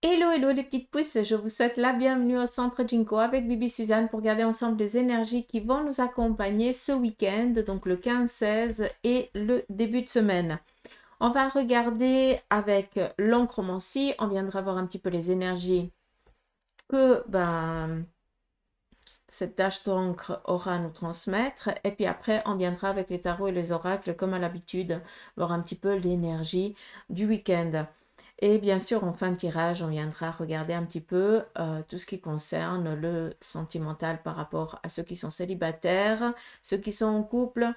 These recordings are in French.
Hello, hello les petites pousses, je vous souhaite la bienvenue au Centre Jinko avec Bibi Suzanne pour regarder ensemble les énergies qui vont nous accompagner ce week-end, donc le 15-16 et le début de semaine. On va regarder avec l'oncromancie, on viendra voir un petit peu les énergies que cette tâche d'encre aura à nous transmettre. Et puis après, on viendra avec les tarots et les oracles comme à l'habitude, voir un petit peu l'énergie du week-end. Et bien sûr, en fin de tirage, on viendra regarder un petit peu tout ce qui concerne le sentimental par rapport à ceux qui sont célibataires, ceux qui sont en couple,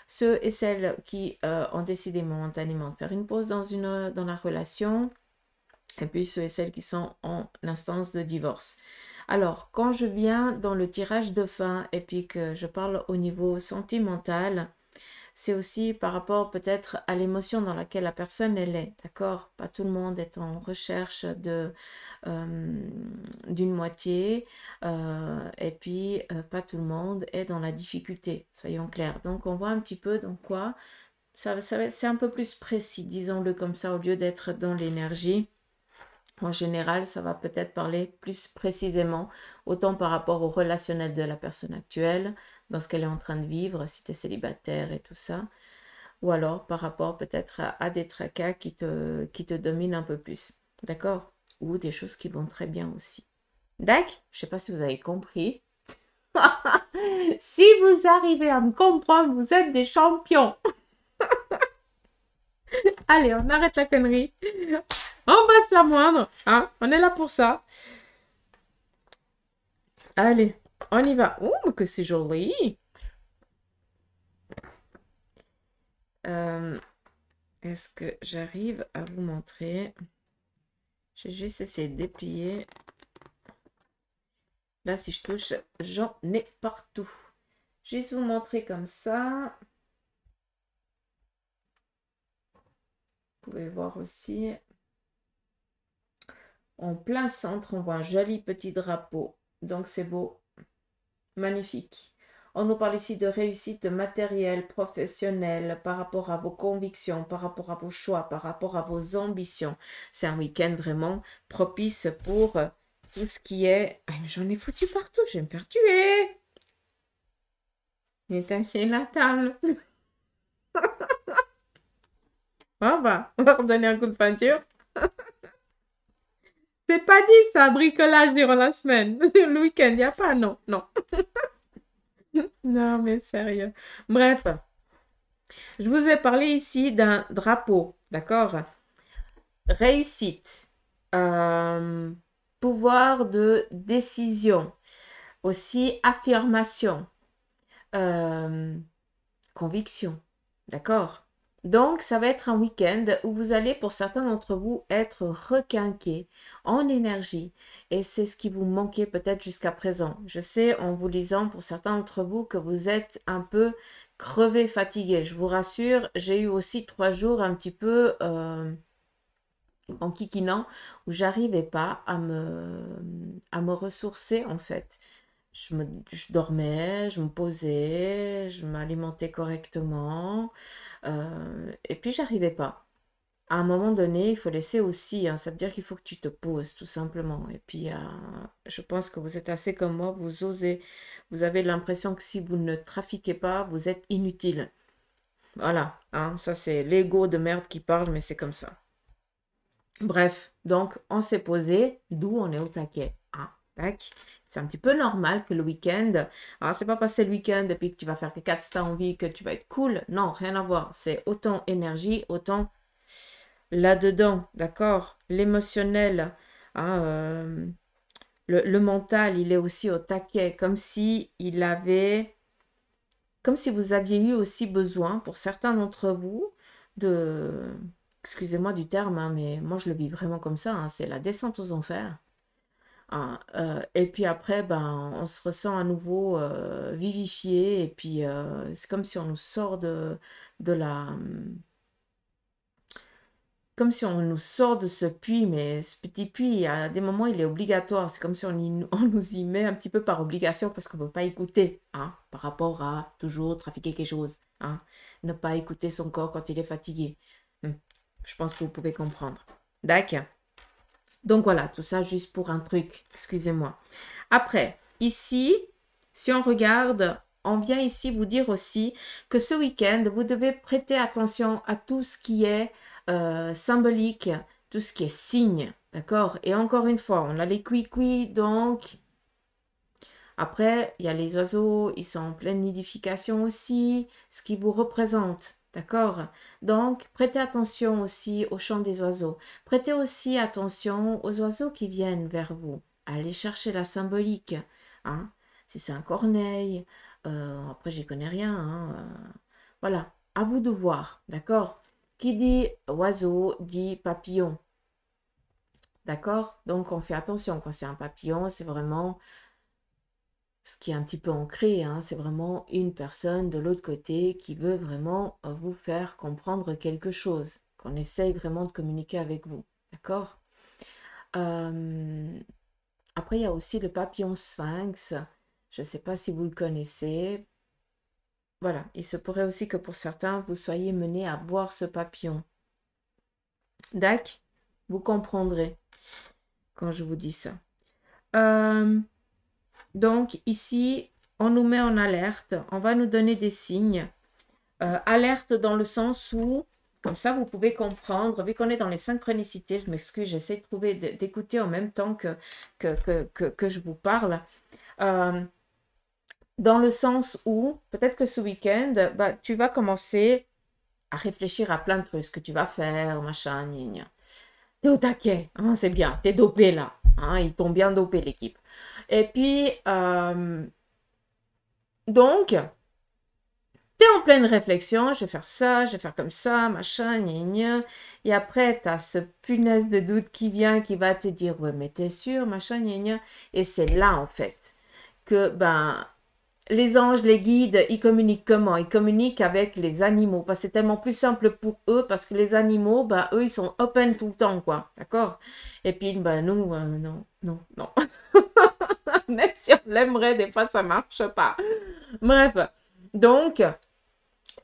ceux et celles qui ont décidé momentanément de faire une pause dans la relation, et puis ceux et celles qui sont en instance de divorce. Alors, quand je viens dans le tirage de fin et puis que je parle au niveau sentimental, c'est aussi par rapport peut-être à l'émotion dans laquelle la personne elle est, d'accord? Pas tout le monde est en recherche d'une moitié et puis pas tout le monde est dans la difficulté, soyons clairs. Donc on voit un petit peu dans quoi, c'est un peu plus précis, disons-le comme ça, au lieu d'être dans l'énergie. En général, ça va peut-être parler plus précisément, autant par rapport au relationnel de la personne actuelle, dans ce qu'elle est en train de vivre, si tu es célibataire et tout ça, ou alors par rapport peut-être à des tracas qui te dominent un peu plus, d'accord? Ou des choses qui vont très bien aussi. D'accord? Je ne sais pas si vous avez compris. Si vous arrivez à me comprendre, vous êtes des champions. Allez, on arrête la connerie. On passe la moindre, hein? On est là pour ça. Allez, on y va. Ouh, mais que c'est joli. Est-ce que j'arrive à vous montrer? J'ai juste essayé de déplier. Là, si je touche, j'en ai partout. Juste vous montrer comme ça. Vous pouvez voir aussi. En plein centre, on voit un joli petit drapeau. Donc, c'est beau. Magnifique. On nous parle ici de réussite matérielle, professionnelle, par rapport à vos convictions, par rapport à vos choix, par rapport à vos ambitions. C'est un week-end vraiment propice pour tout ce qui est... Ah, j'en ai foutu partout, je vais me faire tuer. Étagner la table. On va redonner un coup de peinture. C'est pas dit ça, bricolage durant la semaine. Le week-end, il n'y a pas, non, non. Non, mais sérieux. Bref, je vous ai parlé ici d'un drapeau, d'accord? Réussite, pouvoir de décision, aussi affirmation, conviction, d'accord? Donc, ça va être un week-end où vous allez, pour certains d'entre vous, être requinqués en énergie. Et c'est ce qui vous manquait peut-être jusqu'à présent. Je sais, en vous lisant, pour certains d'entre vous, que vous êtes un peu crevé, fatigué. Je vous rassure, j'ai eu aussi 3 jours un petit peu en kikinant où j'arrivais pas à me ressourcer en fait. Je dormais, je me posais, je m'alimentais correctement et puis j'arrivais pas. À un moment donné, il faut laisser aussi, hein, ça veut dire qu'il faut que tu te poses tout simplement. Et puis je pense que vous êtes assez comme moi, vous osez, vous avez l'impression que si vous ne trafiquez pas, vous êtes inutile. Voilà, hein, ça c'est l'ego de merde qui parle, mais c'est comme ça. Bref, donc on s'est posé, d'où on est au taquet. Ah, tac. C'est un petit peu normal que le week-end, alors c'est pas passer le week-end et puis que tu vas faire que 4 si t'as envie, que tu vas être cool. Non, rien à voir. C'est autant énergie, autant là-dedans, d'accord? L'émotionnel, hein, le mental, il est aussi au taquet, comme si il avait, comme si vous aviez eu aussi besoin, pour certains d'entre vous, de, excusez-moi du terme, hein, mais moi je le vis vraiment comme ça, hein, c'est la descente aux enfers. Hein, et puis après, ben, on se ressent à nouveau vivifié, et puis c'est comme si on nous sort de la... Comme si on nous sort de ce puits, mais ce petit puits, à des moments, il est obligatoire. C'est comme si on nous y met un petit peu par obligation parce qu'on ne veut pas écouter, hein, par rapport à toujours trafiquer quelque chose, hein, ne pas écouter son corps quand il est fatigué. Je pense que vous pouvez comprendre. D'accord. Donc voilà, tout ça juste pour un truc, excusez-moi. Après, ici, si on regarde, on vient ici vous dire aussi que ce week-end, vous devez prêter attention à tout ce qui est symbolique, tout ce qui est signe, d'accord? Et encore une fois, on a les cuicui, donc après, il y a les oiseaux, ils sont en pleine nidification aussi, ce qui vous représente, d'accord? Donc, prêtez attention aussi au chant des oiseaux. Prêtez aussi attention aux oiseaux qui viennent vers vous. Allez chercher la symbolique, hein? Si c'est un corneille, après, j'y connais rien, hein, voilà, à vous de voir, d'accord? Qui dit oiseau dit papillon, d'accord? Donc, on fait attention quand c'est un papillon, c'est vraiment ce qui est un petit peu ancré, hein, c'est vraiment une personne de l'autre côté qui veut vraiment vous faire comprendre quelque chose, qu'on essaye vraiment de communiquer avec vous, d'accord? Euh, Après, il y a aussi le papillon sphinx, je ne sais pas si vous le connaissez. Voilà, il se pourrait aussi que pour certains, vous soyez menés à voir ce papillon. D'accord? Vous comprendrez quand je vous dis ça. Donc ici, on nous met en alerte, on va nous donner des signes. Alerte dans le sens où, comme ça vous pouvez comprendre, vu qu'on est dans les synchronicités, je m'excuse, j'essaie de trouver, d'écouter en même temps que je vous parle. Dans le sens où, peut-être que ce week-end, bah, tu vas commencer à réfléchir à plein de trucs, ce que tu vas faire, machin, gna gna. T'es au taquet, hein, c'est bien, t'es dopé là, hein, ils t'ont bien dopé l'équipe. Et puis, donc, t'es en pleine réflexion, je vais faire ça, je vais faire comme ça, machin, gna gna. Et après, t'as ce punaise de doute qui vient, qui va te dire, ouais, mais t'es sûr, machin, gna gna. Et c'est là, en fait, que, ben, les anges, les guides, ils communiquent comment? Ils communiquent avec les animaux. Parce que c'est tellement plus simple pour eux, parce que les animaux, ben, eux, ils sont open tout le temps, quoi. D'accord? Et puis, ben, nous, non, non, non. Même si on l'aimerait, des fois, ça marche pas. Bref. Donc,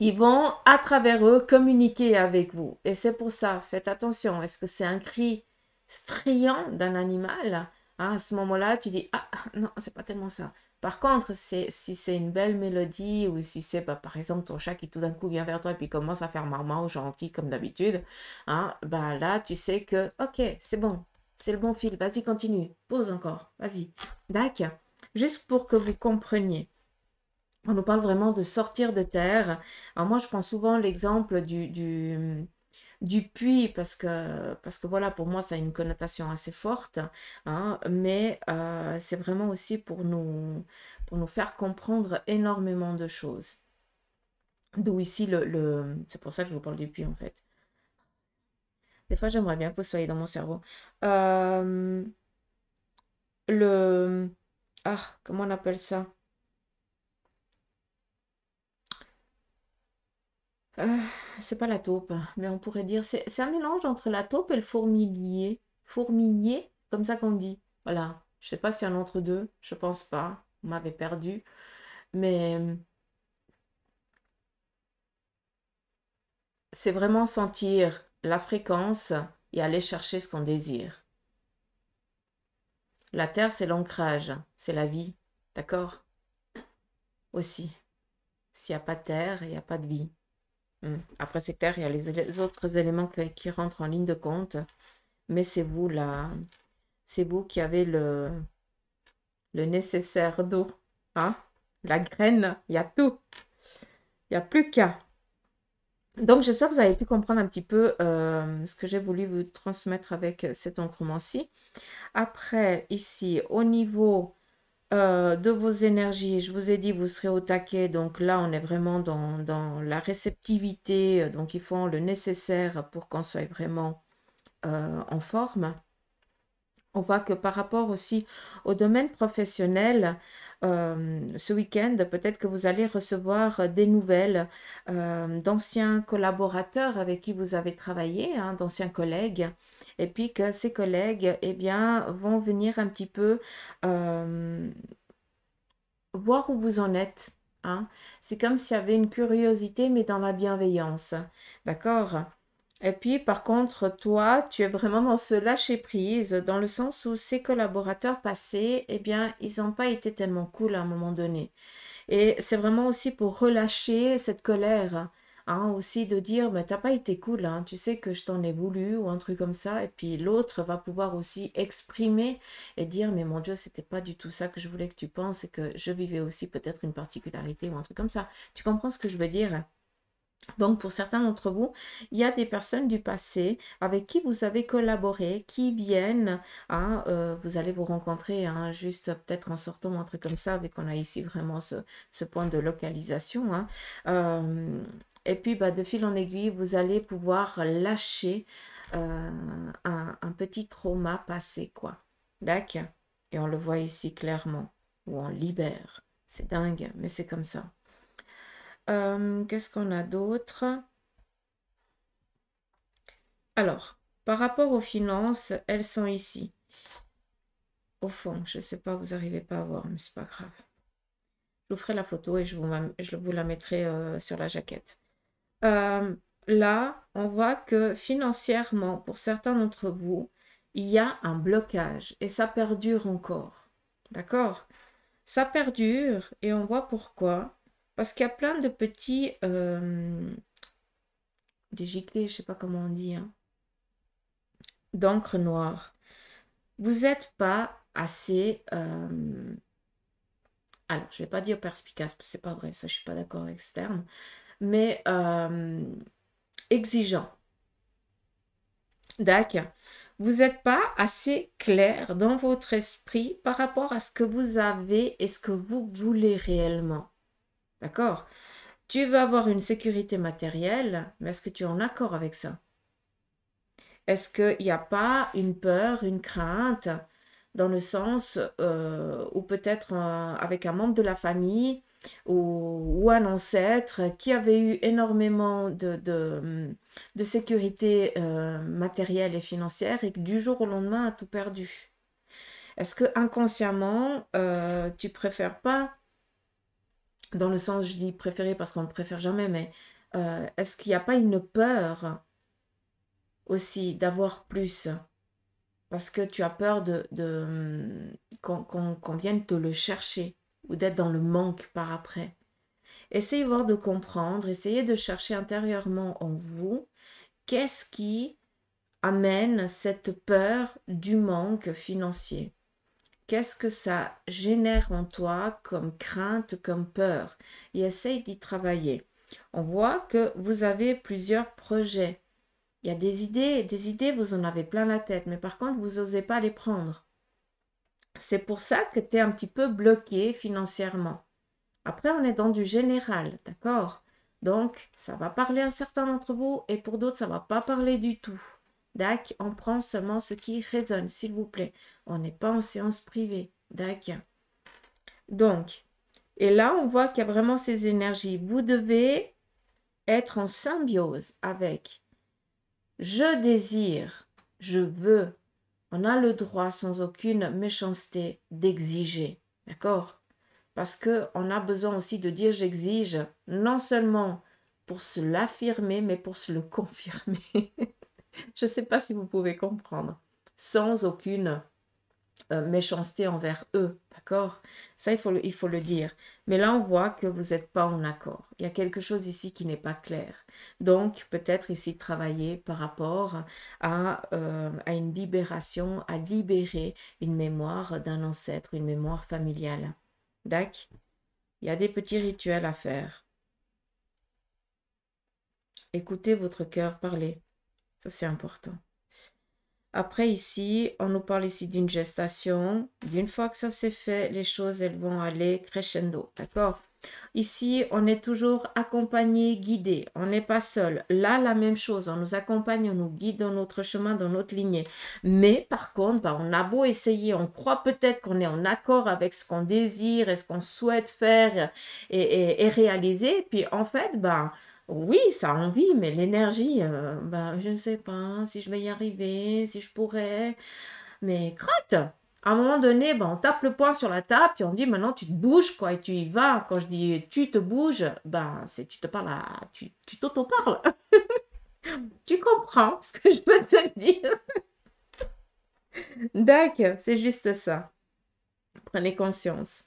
ils vont, à travers eux, communiquer avec vous. Et c'est pour ça, faites attention. Est-ce que c'est un cri strident d'un animal? Ah, à ce moment-là, tu dis, ah, non, c'est pas tellement ça. Par contre, si c'est une belle mélodie ou si c'est, bah, par exemple, ton chat qui tout d'un coup vient vers toi et puis commence à faire marmot gentil comme d'habitude, hein, bah, là, tu sais que, ok, c'est bon, c'est le bon fil. Vas-y, continue. Pose encore. Vas-y. D'accord. Juste pour que vous compreniez. On nous parle vraiment de sortir de terre. Alors moi, je prends souvent l'exemple du puits parce que voilà, pour moi, ça a une connotation assez forte, hein, mais c'est vraiment aussi pour nous faire comprendre énormément de choses. D'où ici, c'est pour ça que je vous parle du puits, en fait. Des fois, j'aimerais bien que vous soyez dans mon cerveau. Euh, le... Ah, comment on appelle ça? Euh, c'est pas la taupe, mais on pourrait dire, c'est un mélange entre la taupe et le fourmilier. Fourmilier, comme ça qu'on dit. Voilà. Je sais pas s'il y a un entre deux, je pense pas. On m'avait perdu. Mais c'est vraiment sentir la fréquence et aller chercher ce qu'on désire. La terre, c'est l'ancrage, c'est la vie. D'accord? Aussi. S'il n'y a pas de terre, il n'y a pas de vie. Après, c'est clair, il y a les autres éléments qui rentrent en ligne de compte. Mais c'est vous là. C'est vous qui avez le nécessaire d'eau. Hein? La graine, il y a tout. Il n'y a plus qu'à. Donc, j'espère que vous avez pu comprendre un petit peu ce que j'ai voulu vous transmettre avec cet encrement-ci. Après, ici, au niveau de vos énergies, je vous ai dit, vous serez au taquet. Donc là, on est vraiment dans la réceptivité. Donc, ils font le nécessaire pour qu'on soit vraiment en forme. On voit que par rapport aussi au domaine professionnel, ce week-end, peut-être que vous allez recevoir des nouvelles d'anciens collaborateurs avec qui vous avez travaillé, hein, d'anciens collègues, et puis que ces collègues, eh bien, vont venir un petit peu voir où vous en êtes. Hein. C'est comme s'il y avait une curiosité, mais dans la bienveillance. D'accord? Et puis, par contre, toi, tu es vraiment dans ce lâcher-prise, dans le sens où ces collaborateurs passés, eh bien, ils n'ont pas été tellement cool à un moment donné. Et c'est vraiment aussi pour relâcher cette colère, hein, aussi de dire, mais t'as pas été cool, hein, tu sais que je t'en ai voulu ou un truc comme ça. Et puis l'autre va pouvoir aussi exprimer et dire, mais mon Dieu, c'était pas du tout ça que je voulais que tu penses et que je vivais aussi peut-être une particularité ou un truc comme ça. Tu comprends ce que je veux dire? Donc, pour certains d'entre vous, il y a des personnes du passé avec qui vous avez collaboré, qui viennent, hein, vous allez vous rencontrer, hein, juste peut-être en sortant un truc comme ça, vu qu'on a ici vraiment ce point de localisation, hein. Euh, et puis, bah, de fil en aiguille, vous allez pouvoir lâcher un petit trauma passé, quoi. D'accord? Et on le voit ici clairement, où on libère. C'est dingue, mais c'est comme ça. Qu'est-ce qu'on a d'autre? Alors, par rapport aux finances, elles sont ici. Au fond, je ne sais pas, vous n'arrivez pas à voir, mais c'est pas grave. Je vous ferai la photo et je vous la mettrai sur la jaquette. Là, on voit que financièrement, pour certains d'entre vous, il y a un blocage et ça perdure encore. D'accord? Ça perdure et on voit pourquoi. Parce qu'il y a plein de petits... des giclées, je ne sais pas comment on dit, hein, d'encre noire. Vous n'êtes pas assez... alors, je ne vais pas dire perspicace, parce que c'est pas vrai, ça, je ne suis pas d'accord avec ce terme, mais exigeant. D'accord. Vous n'êtes pas assez clair dans votre esprit par rapport à ce que vous avez et ce que vous voulez réellement. D'accord? Tu veux avoir une sécurité matérielle, mais est-ce que tu es en accord avec ça? Est-ce qu'il n'y a pas une peur, une crainte, dans le sens où peut-être avec un membre de la famille ou un ancêtre qui avait eu énormément de sécurité matérielle et financière et que du jour au lendemain a tout perdu? Est-ce que inconsciemment, tu préfères pas, dans le sens, je dis préférer parce qu'on ne préfère jamais, mais est-ce qu'il n'y a pas une peur aussi d'avoir plus? Parce que tu as peur qu'on vienne te le chercher ou d'être dans le manque par après. Essayez voir de comprendre, essayez de chercher intérieurement en vous qu'est-ce qui amène cette peur du manque financier. Qu'est-ce que ça génère en toi comme crainte, comme peur? Et essaye d'y travailler. On voit que vous avez plusieurs projets. Il y a des idées, vous en avez plein la tête, mais par contre, vous n'osez pas les prendre. C'est pour ça que tu es un petit peu bloqué financièrement. Après, on est dans du général, d'accord? Donc, ça va parler à certains d'entre vous et pour d'autres, ça ne va pas parler du tout. D'accord? On prend seulement ce qui résonne, s'il vous plaît. On n'est pas en séance privée. D'accord? Donc, et là, on voit qu'il y a vraiment ces énergies. Vous devez être en symbiose avec je désire, je veux. On a le droit sans aucune méchanceté d'exiger. D'accord? Parce qu'on a besoin aussi de dire j'exige, non seulement pour se l'affirmer, mais pour se le confirmer. Je ne sais pas si vous pouvez comprendre. Sans aucune méchanceté envers eux, d'accord? Ça, il faut le dire. Mais là, on voit que vous n'êtes pas en accord. Il y a quelque chose ici qui n'est pas clair. Donc, peut-être ici travailler par rapport à une libération, à libérer une mémoire d'un ancêtre, une mémoire familiale. D'accord? Il y a des petits rituels à faire. Écoutez votre cœur parler. Ça, c'est important. Après, ici, on nous parle ici d'une gestation. D'une fois que ça c'est fait, les choses, elles vont aller crescendo. D'accord? Ici, on est toujours accompagné, guidé. On n'est pas seul. Là, la même chose. On nous accompagne, on nous guide dans notre chemin, dans notre lignée. Mais par contre, bah, on a beau essayer, on croit peut-être qu'on est en accord avec ce qu'on désire et ce qu'on souhaite faire et réaliser. Puis en fait, bah, oui, ça a envie, mais l'énergie, ben, je ne sais pas si je vais y arriver, si je pourrais. Mais crotte! À un moment donné, ben, on tape le poing sur la table, puis on dit maintenant tu te bouges, quoi, et tu y vas. Quand je dis tu te bouges, ben, c'est tu te parles tu t'auto-parles. Tu comprends ce que je veux te dire? D'accord, c'est juste ça. Prenez conscience.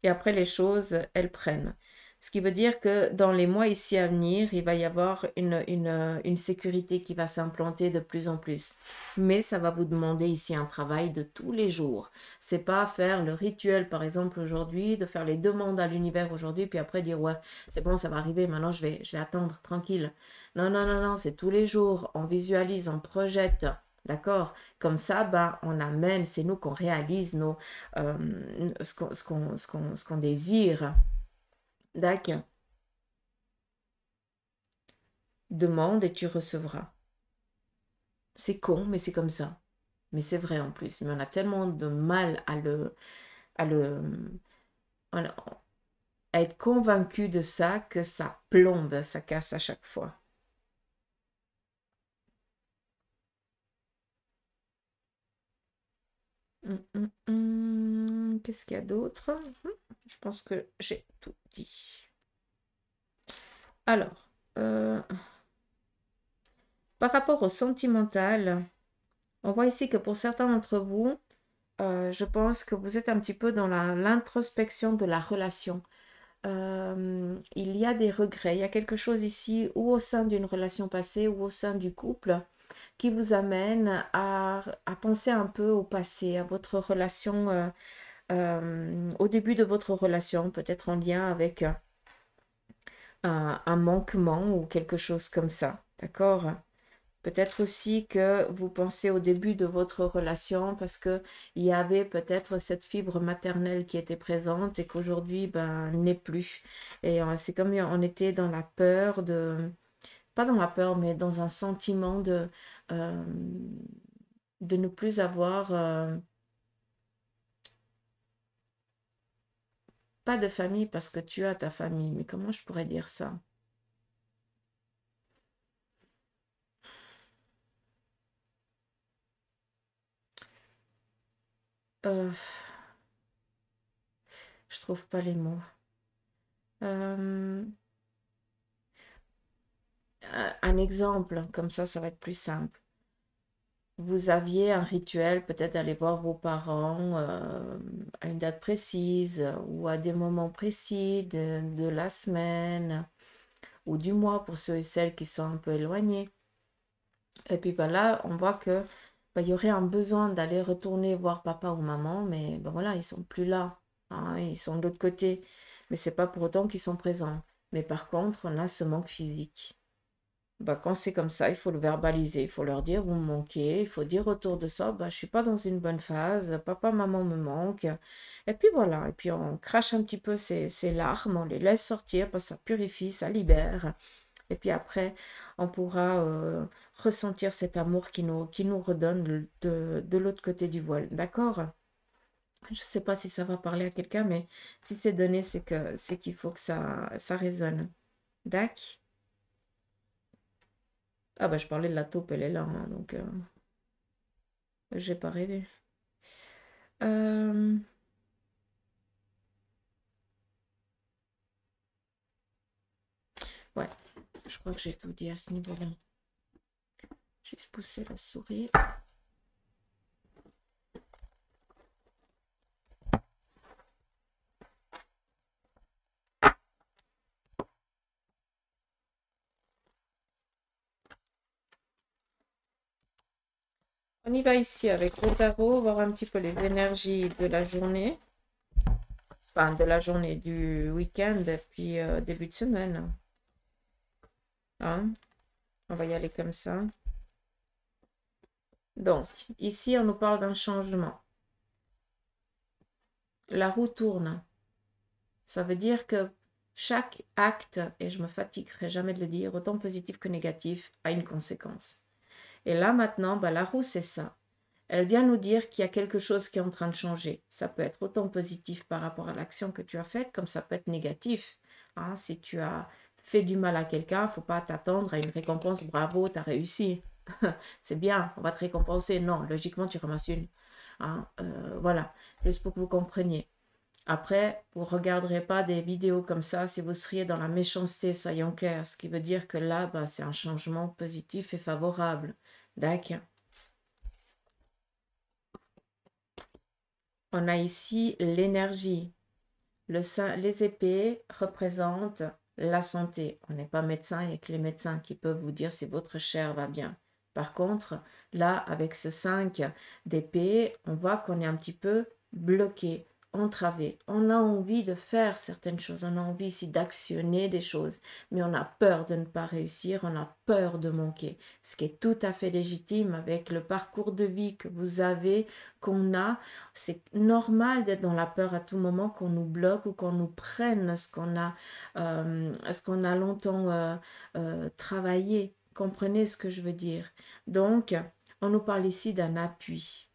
Et après, les choses, elles prennent. Ce qui veut dire que dans les mois ici à venir, il va y avoir une sécurité qui va s'implanter de plus en plus. Mais ça va vous demander ici un travail de tous les jours. C'est pas faire le rituel, par exemple, aujourd'hui, de faire les demandes à l'univers aujourd'hui, puis après dire, ouais, c'est bon, ça va arriver, maintenant je vais attendre, tranquille. Non, non, non, non, c'est tous les jours. On visualise, on projette. D'accord? Comme ça, ben, on amène, c'est nous qu'on réalise ce qu'on désire. D'accord. Demande et tu recevras. C'est con, mais c'est comme ça. Mais c'est vrai en plus. Mais on a tellement de mal à le, à être convaincu de ça que ça plombe, ça casse à chaque fois. Qu'est-ce qu'il y a d'autre? Je pense que j'ai tout dit. Alors, par rapport au sentimental, on voit ici que pour certains d'entre vous, je pense que vous êtes un petit peu dans l'introspection de la relation. Il y a des regrets, il y a quelque chose ici, ou au sein d'une relation passée, ou au sein du couple, qui vous amène à penser un peu au passé, à votre relation, au début de votre relation, peut-être en lien avec un manquement ou quelque chose comme ça. D'accord? Peut-être aussi que vous pensez au début de votre relation parce que il y avait peut-être cette fibre maternelle qui était présente et qu'aujourd'hui, ben, n'est plus. Et c'est comme on était dans la peur pas dans la peur, mais dans un sentiment euh, de ne plus avoir, pas de famille parce que tu as ta famille, mais comment je pourrais dire ça? Euh, je trouve pas les mots. Euh, un exemple, comme ça va être plus simple. Vous aviez un rituel, peut-être aller voir vos parents à une date précise ou à des moments précis de la semaine ou du mois pour ceux et celles qui sont un peu éloignés. Et puis ben là, on voit que ben, il y aurait un besoin d'aller retourner voir papa ou maman, mais ben voilà, ils sont plus là, hein, ils sont de l'autre côté. Mais c'est pas pour autant qu'ils sont présents. Mais par contre, on a ce manque physique. Bah, quand c'est comme ça, il faut le verbaliser, il faut leur dire, vous me manquez, il faut dire autour de ça, bah, je suis pas dans une bonne phase, papa, maman me manquent. Et puis voilà, et puis on crache un petit peu ces larmes, on les laisse sortir, parce que ça purifie, ça libère. Et puis après, on pourra ressentir cet amour qui nous redonne de l'autre côté du voile. D'accord? Je ne sais pas si ça va parler à quelqu'un, mais si c'est donné, c'est qu'il faut que ça résonne. D'accord? Ah bah je parlais de la taupe, elle est là, hein, donc j'ai pas rêvé. Euh, ouais, je crois que j'ai tout dit à ce niveau-là. Juste pousser la souris. On y va ici avec le tarot, voir un petit peu les énergies de la journée. Enfin, de la journée du week-end et puis début de semaine. Hein? On va y aller comme ça. Donc, ici, on nous parle d'un changement. La roue tourne. Ça veut dire que chaque acte, et je me fatiguerai jamais de le dire, autant positif que négatif, a une conséquence. Et là, maintenant, bah, la roue, c'est ça. Elle vient nous dire qu'il y a quelque chose qui est en train de changer. Ça peut être autant positif par rapport à l'action que tu as faite, comme ça peut être négatif. Hein, si tu as fait du mal à quelqu'un, il ne faut pas t'attendre à une récompense. Bravo, tu as réussi. C'est bien, on va te récompenser. Non, logiquement, tu ramasses une. Hein, voilà, juste pour que vous compreniez. Après, vous ne regarderez pas des vidéos comme ça si vous seriez dans la méchanceté, soyons clairs. Ce qui veut dire que là, ben, c'est un changement positif et favorable. D'accord. On a ici l'énergie. Les épées représentent la santé. On n'est pas médecin, il n'y a que les médecins qui peuvent vous dire si votre chair va bien. Par contre, là, avec ce 5 d'épée, on voit qu'on est un petit peu bloqué, entravé. On a envie de faire certaines choses, on a envie ici d'actionner des choses, mais on a peur de ne pas réussir, on a peur de manquer, ce qui est tout à fait légitime avec le parcours de vie que vous avez, qu'on a. C'est normal d'être dans la peur à tout moment, qu'on nous bloque ou qu'on nous prenne ce qu'on a longtemps travaillé. Comprenez ce que je veux dire. Donc, on nous parle ici d'un appui.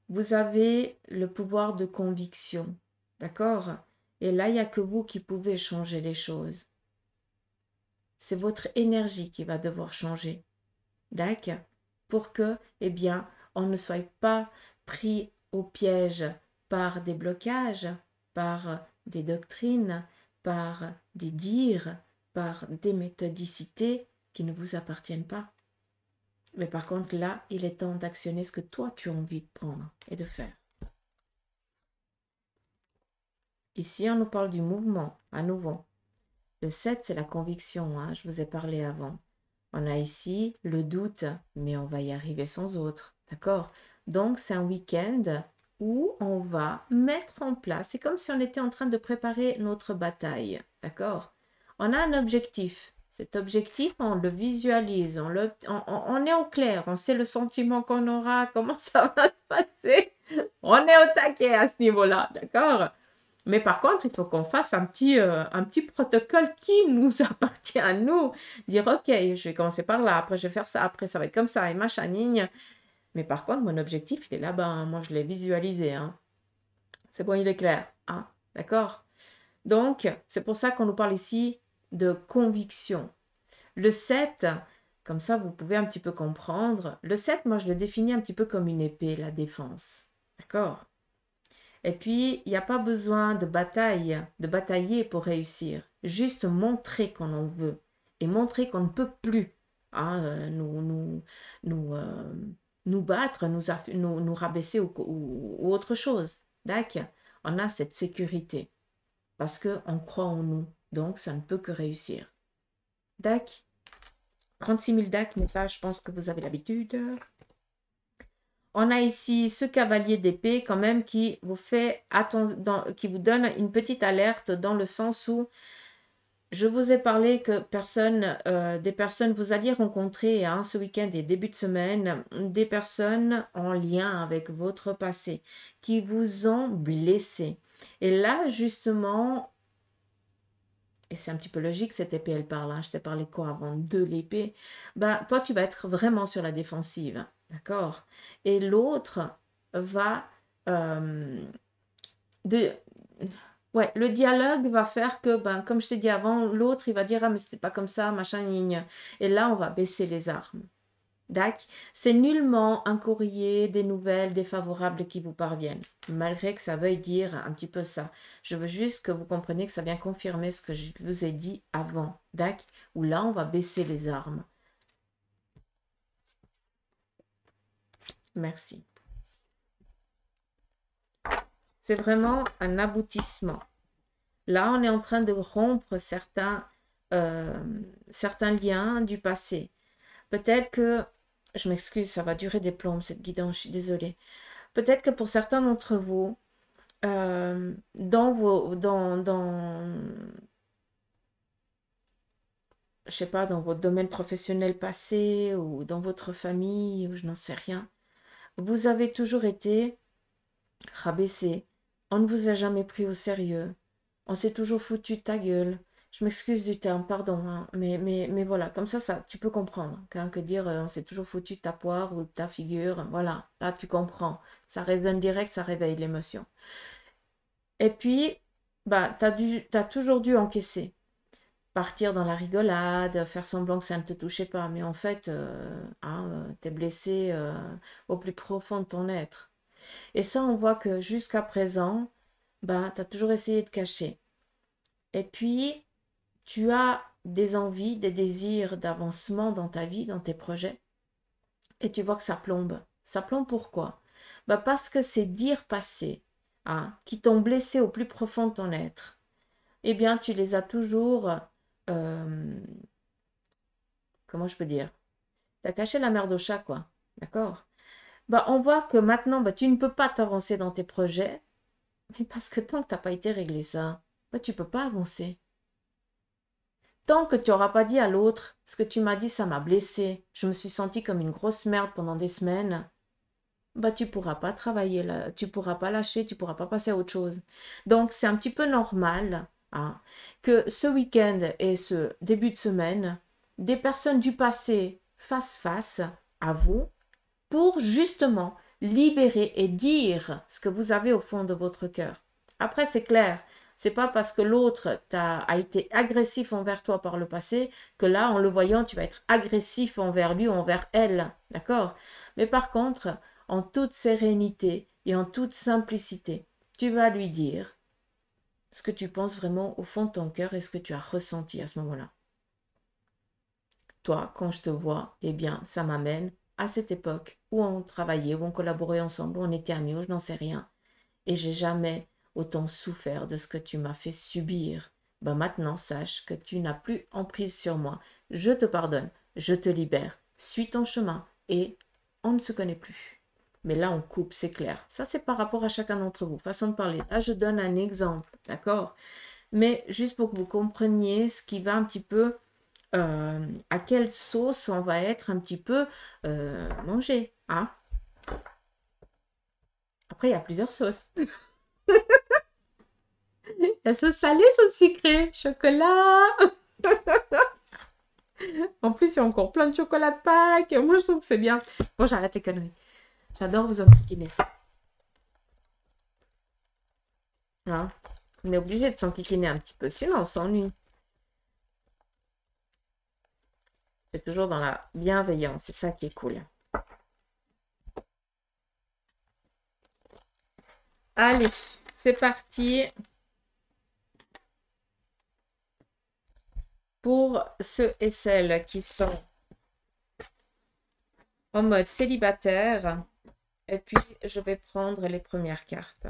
Vous avez le pouvoir de conviction, d'accord? Et là, il n'y a que vous qui pouvez changer les choses. C'est votre énergie qui va devoir changer, d'accord? Pour que, eh bien, on ne soit pas pris au piège par des blocages, par des doctrines, par des dires, par des méthodicités qui ne vous appartiennent pas. Mais par contre, là, il est temps d'actionner ce que toi, tu as envie de prendre et de faire. Ici, on nous parle du mouvement, à nouveau. Le 7, c'est la conviction, hein, je vous ai parlé avant. On a ici le doute, mais on va y arriver sans autre, d'accord? Donc, c'est un week-end où on va mettre en place, c'est comme si on était en train de préparer notre bataille, d'accord? On a un objectif. Cet objectif, on le visualise, on est au clair, on sait le sentiment qu'on aura, comment ça va se passer. On est au taquet à ce niveau-là, d'accord? Mais par contre, il faut qu'on fasse un petit protocole qui nous appartient à nous. Dire, OK, je vais commencer par là, après je vais faire ça, après ça va être comme ça, et machin, nigne. Mais par contre, mon objectif, il est là-bas, hein. Moi, je l'ai visualisé, hein. C'est bon, il est clair, hein. D'accord? Donc, c'est pour ça qu'on nous parle ici de conviction. Le 7, comme ça, vous pouvez un petit peu comprendre. Le 7, moi, je le définis un petit peu comme une épée, la défense. D'accord? Et puis, il n'y a pas besoin de batailler pour réussir. Juste montrer qu'on en veut et montrer qu'on ne peut plus, hein, nous battre, nous rabaisser ou autre chose. D'accord? On a cette sécurité parce qu'on croit en nous. Donc, ça ne peut que réussir. D'accord? 36 000 DAC, mais ça, je pense que vous avez l'habitude. On a ici ce cavalier d'épée quand même qui vous fait qui vous donne une petite alerte dans le sens où je vous ai parlé que des personnes, vous alliez rencontrer hein, ce week-end et début de semaine, des personnes en lien avec votre passé qui vous ont blessé. Et là, justement, et c'est un petit peu logique, cette épée, elle parle, hein, je t'ai parlé quoi avant de l'épée, ben, toi, tu vas être vraiment sur la défensive, d'accord? Et l'autre va... Ouais, le dialogue va faire que, ben, comme je t'ai dit avant, l'autre, il va dire, ah, mais c'était pas comme ça, machin, gna. Et là, on va baisser les armes. D'accord? C'est nullement un courrier, des nouvelles défavorables qui vous parviennent, malgré que ça veuille dire un petit peu ça. Je veux juste que vous compreniez que ça vient confirmer ce que je vous ai dit avant. D'accord? Où là, on va baisser les armes. Merci. C'est vraiment un aboutissement. Là, on est en train de rompre certains liens du passé. Peut-être que, je m'excuse, ça va durer des plombes cette guidance, je suis désolée. Peut-être que pour certains d'entre vous, je sais pas, dans votre domaine professionnel passé ou dans votre famille, ou je n'en sais rien, vous avez toujours été rabaissé. On ne vous a jamais pris au sérieux. On s'est toujours foutu de ta gueule. Je m'excuse du terme, pardon, hein, mais voilà, comme ça, tu peux comprendre. Que dire on s'est toujours foutu de ta poire ou de ta figure, voilà, là tu comprends. Ça résonne direct, ça réveille l'émotion. Et puis, bah, t'as toujours dû encaisser. Partir dans la rigolade, faire semblant que ça ne te touchait pas. Mais en fait, hein, t'es blessé au plus profond de ton être. Et ça, on voit que jusqu'à présent, ben, tu as toujours essayé de cacher. Et puis, tu as des envies, des désirs d'avancement dans ta vie, dans tes projets. Et tu vois que ça plombe. Ça plombe pourquoi? Ben parce que ces dires passés, hein, qui t'ont blessé au plus profond de ton être, eh bien, tu les as toujours, euh, comment je peux dire? Tu as caché la merde au chat, quoi. D'accord? Bah, on voit que maintenant, bah, tu ne peux pas t'avancer dans tes projets, mais parce que tant que tu n'as pas été réglé ça, bah, tu ne peux pas avancer. Tant que tu n'auras pas dit à l'autre, ce que tu m'as dit, ça m'a blessé, je me suis sentie comme une grosse merde pendant des semaines, bah, tu ne pourras pas travailler là, tu ne pourras pas lâcher, tu ne pourras pas passer à autre chose. Donc, c'est un petit peu normal, hein, que ce week-end et ce début de semaine, des personnes du passé fassent face à vous pour justement libérer et dire ce que vous avez au fond de votre cœur. Après, c'est clair, c'est pas parce que l'autre a été agressif envers toi par le passé que là, en le voyant, tu vas être agressif envers lui ou envers elle, d'accord? Mais par contre, en toute sérénité et en toute simplicité, tu vas lui dire ce que tu penses vraiment au fond de ton cœur et ce que tu as ressenti à ce moment-là. Toi, quand je te vois, eh bien, ça m'amène à cette époque où on travaillait, où on collaborait ensemble, où on était amis, où je n'en sais rien. Et j'ai jamais autant souffert de ce que tu m'as fait subir. Ben maintenant, sache que tu n'as plus emprise sur moi. Je te pardonne, je te libère. Suis ton chemin et on ne se connaît plus. Mais là, on coupe, c'est clair. Ça, c'est par rapport à chacun d'entre vous. Façon de parler. Là, je donne un exemple, d'accord? Mais juste pour que vous compreniez ce qui va un petit peu à quelle sauce on va être un petit peu mangé. Hein? Après, il y a plusieurs sauces. La sauce salée, sauce sucrée, chocolat. En plus, il y a encore plein de chocolat de Pâques. Moi, je trouve que c'est bien. Bon, j'arrête les conneries. J'adore vous enquiquiner. Hein? On est obligé de s'enquiquiner un petit peu, sinon on s'ennuie. C'est toujours dans la bienveillance, c'est ça qui est cool. Allez, c'est parti pour ceux et celles qui sont en mode célibataire. Et puis, je vais prendre les premières cartes.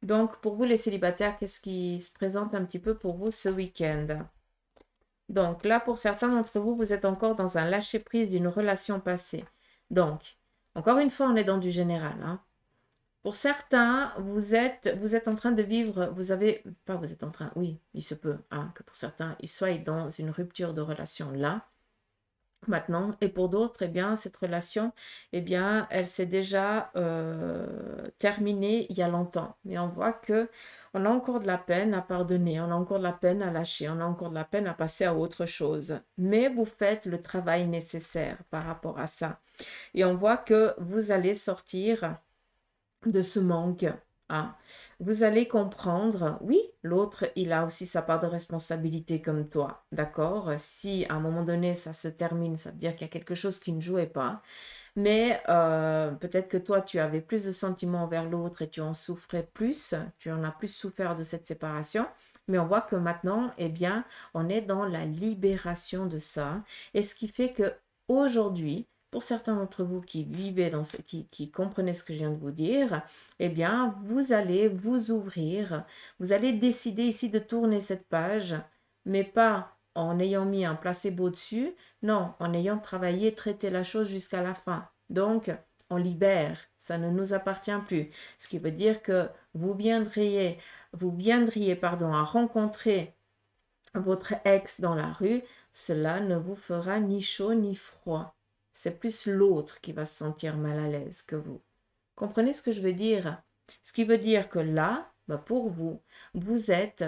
Donc, pour vous les célibataires, qu'est-ce qui se présente un petit peu pour vous ce week-end? Donc, là, pour certains d'entre vous, vous êtes encore dans un lâcher-prise d'une relation passée. Donc, encore une fois, on est dans du général, hein. Pour certains, vous êtes en train de vivre, vous êtes en train, oui, il se peut, hein, que pour certains, ils soient dans une rupture de relation là, maintenant, et pour d'autres, eh bien, cette relation, eh bien, elle s'est déjà terminée il y a longtemps. Mais on voit que on a encore de la peine à pardonner, on a encore de la peine à lâcher, on a encore de la peine à passer à autre chose. Mais vous faites le travail nécessaire par rapport à ça. Et on voit que vous allez sortir de ce manque. Hein. Vous allez comprendre, oui, l'autre, il a aussi sa part de responsabilité comme toi, d'accord? Si à un moment donné, ça se termine, ça veut dire qu'il y a quelque chose qui ne jouait pas. Mais peut-être que toi, tu avais plus de sentiments envers l'autre et tu en souffrais plus, tu en as plus souffert de cette séparation. Mais on voit que maintenant, eh bien, on est dans la libération de ça. Et ce qui fait que aujourd'hui, pour certains d'entre vous qui vivez qui comprenez ce que je viens de vous dire, eh bien, vous allez vous ouvrir, vous allez décider ici de tourner cette page, mais pas en ayant mis un placebo dessus, non, en ayant travaillé, traité la chose jusqu'à la fin. Donc, on libère, ça ne nous appartient plus. Ce qui veut dire que vous viendriez à rencontrer votre ex dans la rue, cela ne vous fera ni chaud ni froid. C'est plus l'autre qui va se sentir mal à l'aise que vous. Comprenez ce que je veux dire? Ce qui veut dire que là, pour vous, vous êtes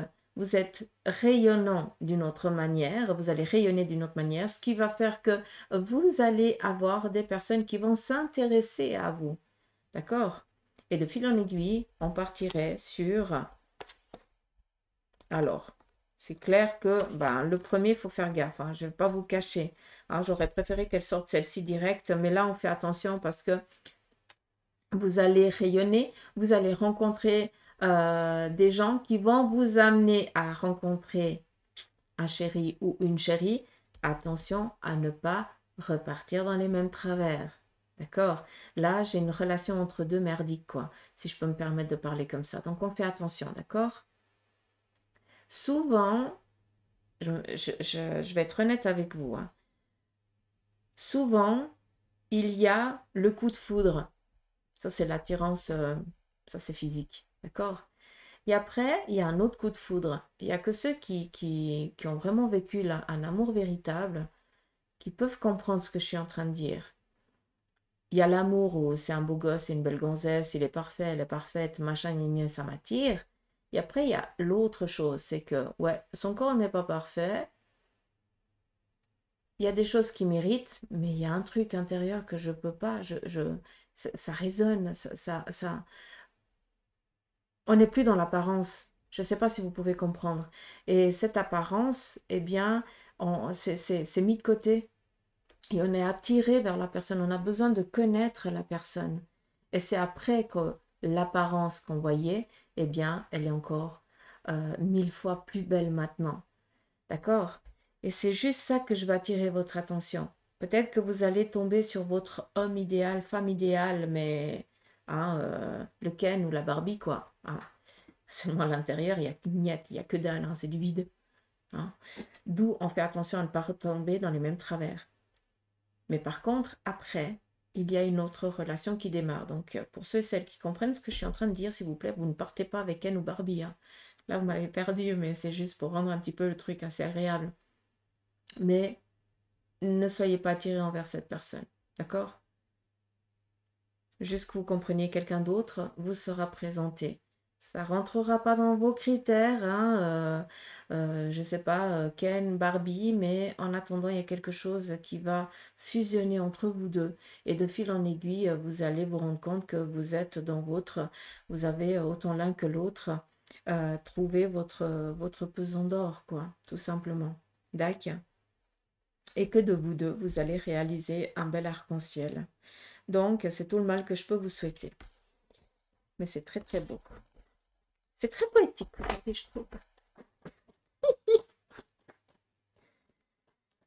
rayonnant d'une autre manière, vous allez rayonner d'une autre manière, ce qui va faire que vous allez avoir des personnes qui vont s'intéresser à vous. D'accord? Et de fil en aiguille, on partirait sur... Alors, c'est clair que le premier, il faut faire gaffe. Hein, je ne vais pas vous cacher. Hein, j'aurais préféré qu'elle sorte celle-ci directe, mais là, on fait attention parce que vous allez rayonner, vous allez rencontrer des gens qui vont vous amener à rencontrer un chéri ou une chérie. Attention à ne pas repartir dans les mêmes travers. D'accord? Là, j'ai une relation entre deux merdiques, quoi, si je peux me permettre de parler comme ça. Donc, on fait attention, d'accord? Souvent, je vais être honnête avec vous, hein. Souvent, il y a le coup de foudre. Ça, c'est l'attirance, ça, c'est physique, d'accord? Et après, il y a un autre coup de foudre. Il n'y a que ceux qui ont vraiment vécu là, un amour véritable qui peuvent comprendre ce que je suis en train de dire. Il y a l'amour où c'est un beau gosse, c'est une belle gonzesse, il est parfait, elle est parfaite, machin, ça m'attire. Et après, il y a l'autre chose, c'est que, ouais, son corps n'est pas parfait, il y a des choses qui méritent, mais il y a un truc intérieur que je peux pas, ça résonne, on n'est plus dans l'apparence. Je ne sais pas si vous pouvez comprendre. Et cette apparence, eh bien, c'est mis de côté. Et on est attiré vers la personne. On a besoin de connaître la personne. Et c'est après que l'apparence qu'on voyait, eh bien, elle est encore 1000 fois plus belle maintenant. D'accord? Et c'est juste ça que je vais attirer votre attention. Peut-être que vous allez tomber sur votre homme idéal, femme idéale, mais hein, le Ken ou la Barbie, quoi. Hein. Seulement à l'intérieur, il n'y a, il y a que dalle, hein, c'est du vide. Hein. D'où on fait attention à ne pas retomber dans les mêmes travers. Mais par contre, après, il y a une autre relation qui démarre. Donc, pour ceux et celles qui comprennent ce que je suis en train de dire, s'il vous plaît, vous ne partez pas avec Ken ou Barbie. Hein. Là, vous m'avez perdu, mais c'est juste pour rendre un petit peu le truc assez agréable. Mais ne soyez pas attirés envers cette personne. D'accord? Juste que vous compreniez quelqu'un d'autre vous sera présenté. Ça rentrera pas dans vos critères, hein, je sais pas, Ken, Barbie, mais en attendant, il y a quelque chose qui va fusionner entre vous deux. Et de fil en aiguille, vous allez vous rendre compte que vous êtes dans votre, vous avez autant l'un que l'autre trouvé votre pesant d'or, quoi, tout simplement. D'accord? Et que de vous deux, vous allez réaliser un bel arc-en-ciel. Donc, c'est tout le mal que je peux vous souhaiter. Mais c'est très très beau. C'est très poétique aujourd'hui, je trouve.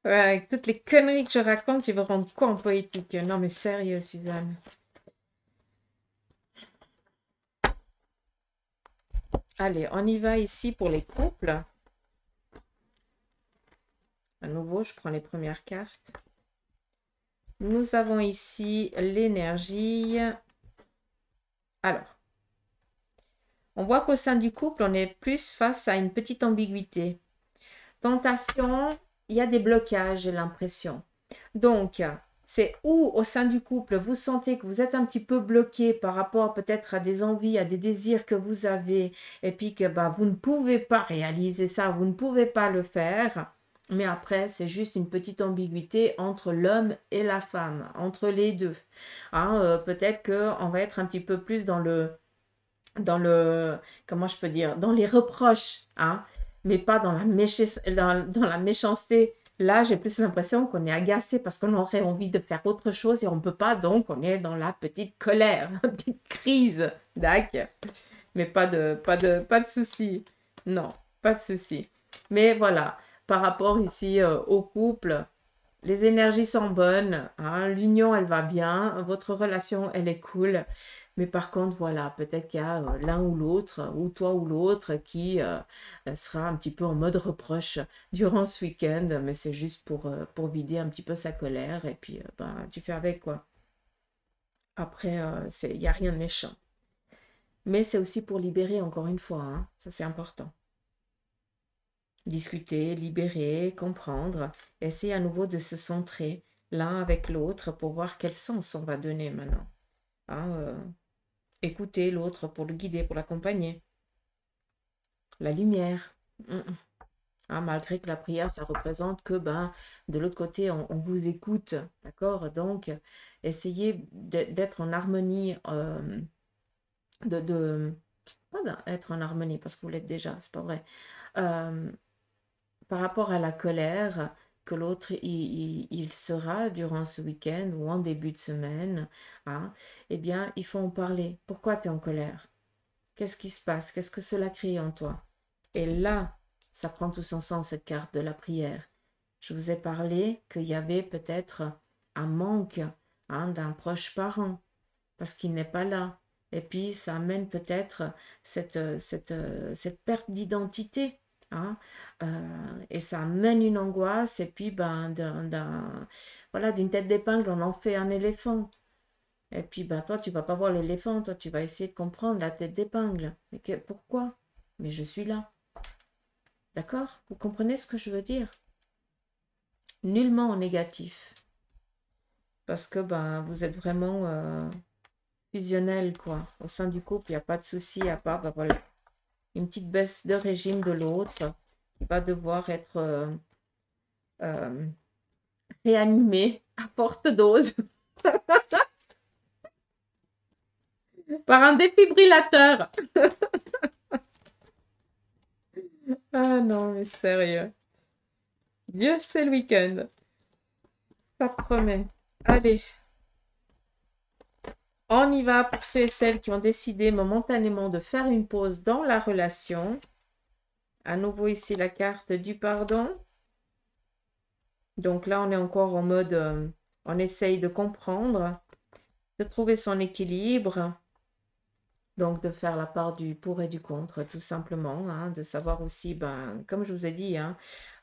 Ouais, avec toutes les conneries que je raconte, tu vas rendre quoi en poétique? Non mais sérieux, Suzanne. Allez, on y va ici pour les couples. À nouveau, je prends les premières cartes. Nous avons ici l'énergie. Alors, on voit qu'au sein du couple, on est plus face à une petite ambiguïté. Tentation, il y a des blocages, j'ai l'impression. Donc, c'est où au sein du couple, vous sentez que vous êtes un petit peu bloqué par rapport peut-être à des envies, à des désirs que vous avez, et puis que bah, vous ne pouvez pas réaliser ça, vous ne pouvez pas le faire. Mais après, c'est juste une petite ambiguïté entre l'homme et la femme, entre les deux. Hein, peut-être qu'on va être un petit peu plus comment je peux dire, dans les reproches, hein, mais pas dans dans la méchanceté. Là, j'ai plus l'impression qu'on est agacé parce qu'on aurait envie de faire autre chose et on ne peut pas, donc on est dans la petite colère, la petite crise, d'accord. Mais pas de souci. Non, pas de souci. Mais voilà, par rapport ici au couple, les énergies sont bonnes, hein, l'union, elle va bien, votre relation, elle est cool. Mais par contre, voilà, peut-être qu'il y a l'un ou l'autre, ou toi ou l'autre, qui sera un petit peu en mode reproche durant ce week-end, mais c'est juste pour vider un petit peu sa colère, et puis ben, tu fais avec, quoi. Après, il n'y a rien de méchant. Mais c'est aussi pour libérer, encore une fois, hein, ça c'est important. Discuter, libérer, comprendre, essayer à nouveau de se centrer l'un avec l'autre pour voir quel sens on va donner maintenant. Hein, écouter l'autre pour le guider, pour l'accompagner. La lumière. Hein, malgré que la prière, ça représente que ben, de l'autre côté, on vous écoute. D'accord? Donc, essayez d'être en harmonie, pas d'être en harmonie, parce que vous l'êtes déjà, c'est pas vrai. Par rapport à la colère, que l'autre il sera durant ce week-end ou en début de semaine, hein, eh bien, il faut en parler. Pourquoi tu es en colère? Qu'est-ce qui se passe? Qu'est-ce que cela crée en toi? Et là, ça prend tout son sens, cette carte de la prière. Je vous ai parlé qu'il y avait peut-être un manque, hein, d'un proche parent parce qu'il n'est pas là. Et puis, ça amène peut-être cette perte d'identité. Hein, et ça amène une angoisse. Et puis, ben, voilà, d'une tête d'épingle, on en fait un éléphant. Et puis, ben, toi, tu vas pas voir l'éléphant. Toi, tu vas essayer de comprendre la tête d'épingle. Mais pourquoi? Mais je suis là. D'accord? Vous comprenez ce que je veux dire? Nullement en négatif. Parce que ben, vous êtes vraiment fusionnel, quoi. Au sein du couple, il n'y a pas de souci à part, ben, voilà, une petite baisse de régime de l'autre qui va devoir être euh, réanimé à forte dose par un défibrillateur. Ah non, mais sérieux. Dieu, c'est le week-end. Ça promet. Allez. On y va pour ceux et celles qui ont décidé momentanément de faire une pause dans la relation. À nouveau ici la carte du pardon. Donc là, on est encore en mode, on essaye de comprendre, de trouver son équilibre. Donc de faire la part du pour et du contre, tout simplement. Hein, de savoir aussi, ben, comme je vous ai dit, hein,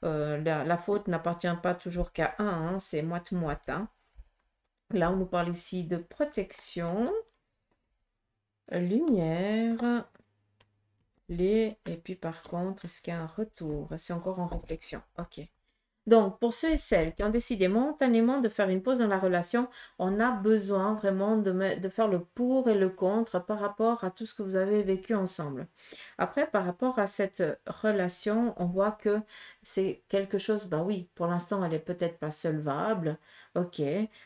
la faute n'appartient pas toujours qu'à un, hein, c'est moite-moite. Hein. Là, on nous parle ici de protection, lumière, et puis par contre, est-ce qu'il y a un retour? C'est encore en réflexion. Ok. Donc, pour ceux et celles qui ont décidé momentanément de faire une pause dans la relation, on a besoin vraiment de faire le pour et le contre par rapport à tout ce que vous avez vécu ensemble. Après, par rapport à cette relation, on voit que c'est quelque chose, bah oui, pour l'instant, elle est peut-être pas solvable. Ok,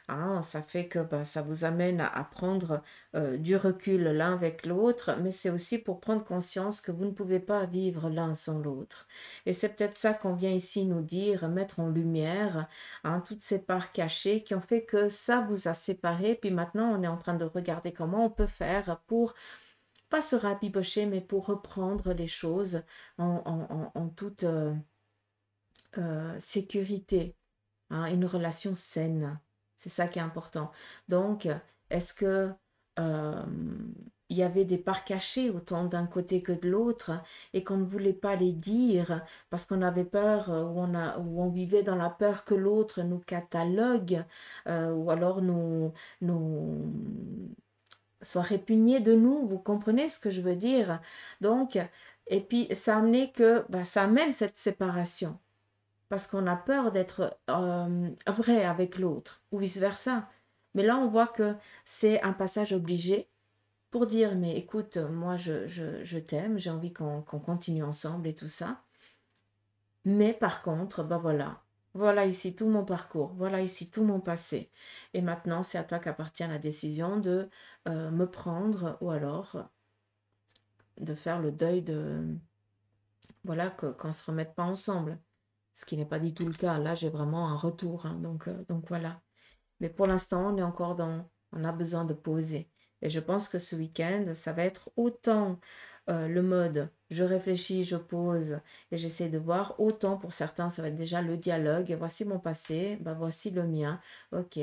hein, ça fait que bah, ça vous amène à prendre du recul l'un avec l'autre, mais c'est aussi pour prendre conscience que vous ne pouvez pas vivre l'un sans l'autre. Et c'est peut-être ça qu'on vient ici nous dire, mettre en lumière, hein, toutes ces parts cachées qui ont fait que ça vous a séparés. Puis maintenant, on est en train de regarder comment on peut faire pour, pas se rabibocher, mais pour reprendre les choses en toute sécurité, hein, une relation saine. C'est ça qui est important. Donc, est-ce que euh, il y avait des parts cachées autant d'un côté que de l'autre et qu'on ne voulait pas les dire parce qu'on avait peur ou on vivait dans la peur que l'autre nous catalogue ou alors nous soit répugné de nous, vous comprenez ce que je veux dire? Donc, et puis ça a amené que, bah, ça amène cette séparation parce qu'on a peur d'être vrai avec l'autre ou vice-versa. Mais là, on voit que c'est un passage obligé pour dire, mais écoute, moi, je t'aime, j'ai envie qu'on continue ensemble et tout ça. Mais par contre, bah voilà, voilà ici tout mon parcours, voilà ici tout mon passé. Et maintenant, c'est à toi qu'appartient la décision de me prendre ou alors de faire le deuil de, voilà, qu'on ne se remette pas ensemble. Ce qui n'est pas du tout le cas. Là, j'ai vraiment un retour. Hein, donc voilà. Mais pour l'instant, on est encore dans... On a besoin de poser. Et je pense que ce week-end, ça va être autant le mode je réfléchis, je pose et j'essaie de voir. Autant pour certains, ça va être déjà le dialogue. Voici mon passé, bah, voici le mien. Ok,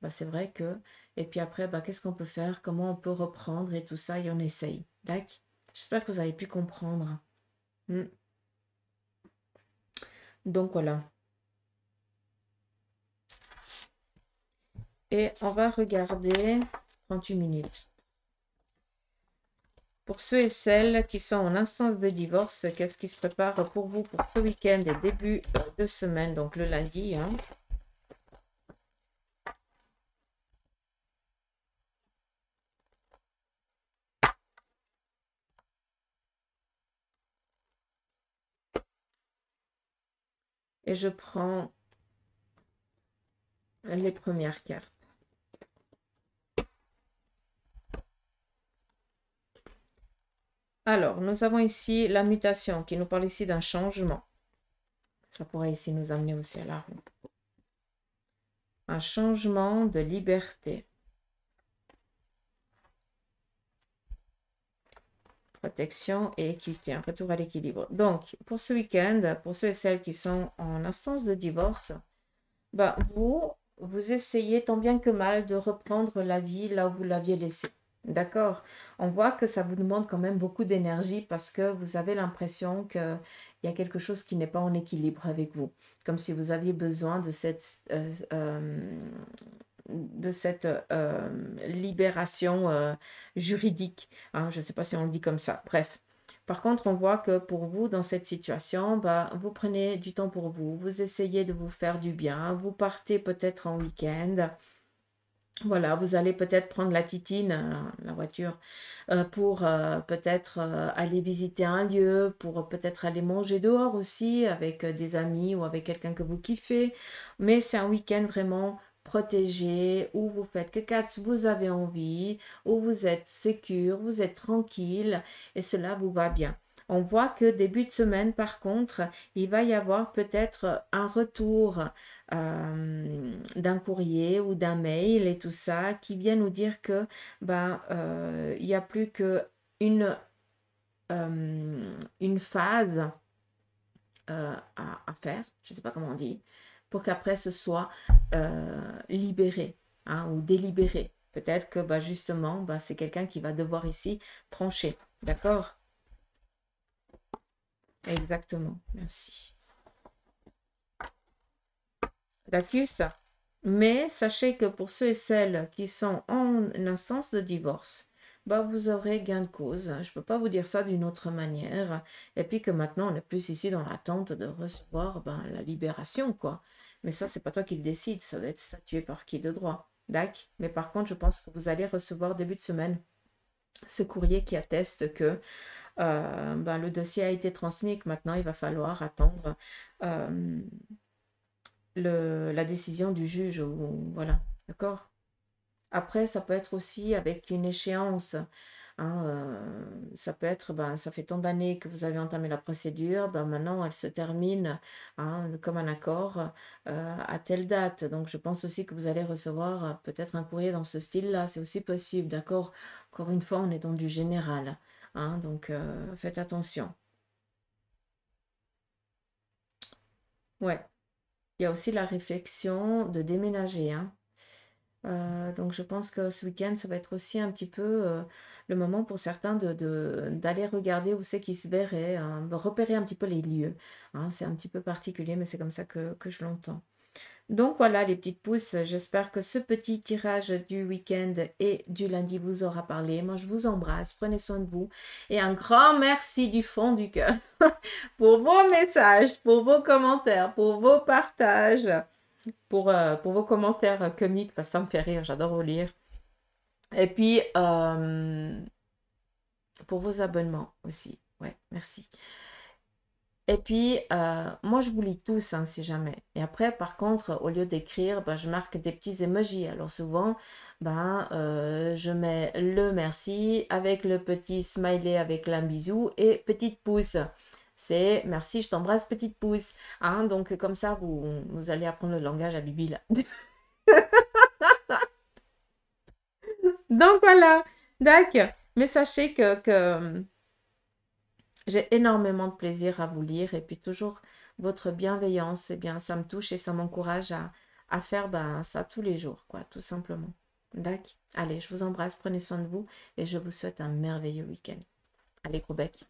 bah, c'est vrai que... Et puis après, bah, qu'est-ce qu'on peut faire? Comment on peut reprendre et tout ça? Et on essaye. D'accord? J'espère que vous avez pu comprendre. Donc voilà. Et on va regarder 38 minutes. Pour ceux et celles qui sont en instance de divorce, qu'est-ce qui se prépare pour vous pour ce week-end et début de semaine, donc le lundi. Hein. Et je prends les premières cartes. Alors, nous avons ici la mutation qui nous parle ici d'un changement. Ça pourrait ici nous amener aussi à la roue. Un changement de liberté. Protection et équité, un retour à l'équilibre. Donc, pour ce week-end, pour ceux et celles qui sont en instance de divorce, bah, vous essayez tant bien que mal de reprendre la vie là où vous l'aviez laissée. D'accord? On voit que ça vous demande quand même beaucoup d'énergie parce que vous avez l'impression qu'il y a quelque chose qui n'est pas en équilibre avec vous. Comme si vous aviez besoin de cette libération juridique. Hein, je ne sais pas si on le dit comme ça. Bref. Par contre, on voit que pour vous, dans cette situation, bah, vous prenez du temps pour vous, vous essayez de vous faire du bien, vous partez peut-être en week-end. Voilà, vous allez peut-être prendre la titine, la voiture, pour peut-être aller visiter un lieu, pour peut-être aller manger dehors aussi avec des amis ou avec quelqu'un que vous kiffez. Mais c'est un week-end vraiment protégé, où vous faites que quand vous avez envie, où vous êtes sécure, vous êtes tranquille et cela vous va bien. On voit que début de semaine, par contre, il va y avoir peut-être un retour d'un courrier ou d'un mail et tout ça qui vient nous dire que ben, il n'y a plus qu'une une phase à faire, je ne sais pas comment on dit, pour qu'après ce soit libéré hein, ou délibéré. Peut-être que bah, justement, bah, c'est quelqu'un qui va devoir ici trancher. D'accord? Exactement. Merci. D'acus. Mais sachez que pour ceux et celles qui sont en instance de divorce, bah vous aurez gain de cause. Je ne peux pas vous dire ça d'une autre manière. Et puis que maintenant, on est plus ici dans l'attente de recevoir ben, la libération, quoi. Mais ça, c'est pas toi qui le décide. Ça doit être statué par qui de droit. D'accord? Mais par contre, je pense que vous allez recevoir début de semaine ce courrier qui atteste que ben, le dossier a été transmis et que maintenant, il va falloir attendre la décision du juge. Voilà, d'accord? Après, ça peut être aussi avec une échéance. Hein, ça peut être, ben, ça fait tant d'années que vous avez entamé la procédure, ben, maintenant elle se termine hein, comme un accord à telle date. Donc je pense aussi que vous allez recevoir peut-être un courrier dans ce style-là, c'est aussi possible, d'accord? Encore une fois, on est dans du général, hein, donc faites attention. Ouais, il y a aussi la réflexion de déménager, hein. Donc je pense que ce week-end, ça va être aussi un petit peu le moment pour certains d'aller regarder où c'est qu'ils se verraient, hein, repérer un petit peu les lieux. Hein. C'est un petit peu particulier, mais c'est comme ça que je l'entends. Donc voilà les petites pousses, j'espère que ce petit tirage du week-end et du lundi vous aura parlé. Moi je vous embrasse, prenez soin de vous et un grand merci du fond du cœur pour vos messages, pour vos commentaires, pour vos partages pour vos commentaires comiques, parce que ça me fait rire, j'adore vous lire. Et puis, pour vos abonnements aussi. Ouais, merci. Et puis, moi, je vous lis tous, hein, si jamais. Et après, par contre, au lieu d'écrire, ben, je marque des petits emojis. Alors souvent, ben, je mets le merci avec le petit smiley avec un bisou et petite pouce. C'est merci, je t'embrasse, petite pouce. Hein, donc, comme ça, vous allez apprendre le langage à Bibi, là. Donc, voilà. D'accord. Mais sachez que j'ai énormément de plaisir à vous lire et puis toujours votre bienveillance, eh bien, ça me touche et ça m'encourage à faire ben, ça tous les jours, quoi, tout simplement. D'accord. Allez, je vous embrasse, prenez soin de vous et je vous souhaite un merveilleux week-end. Allez, gros bec.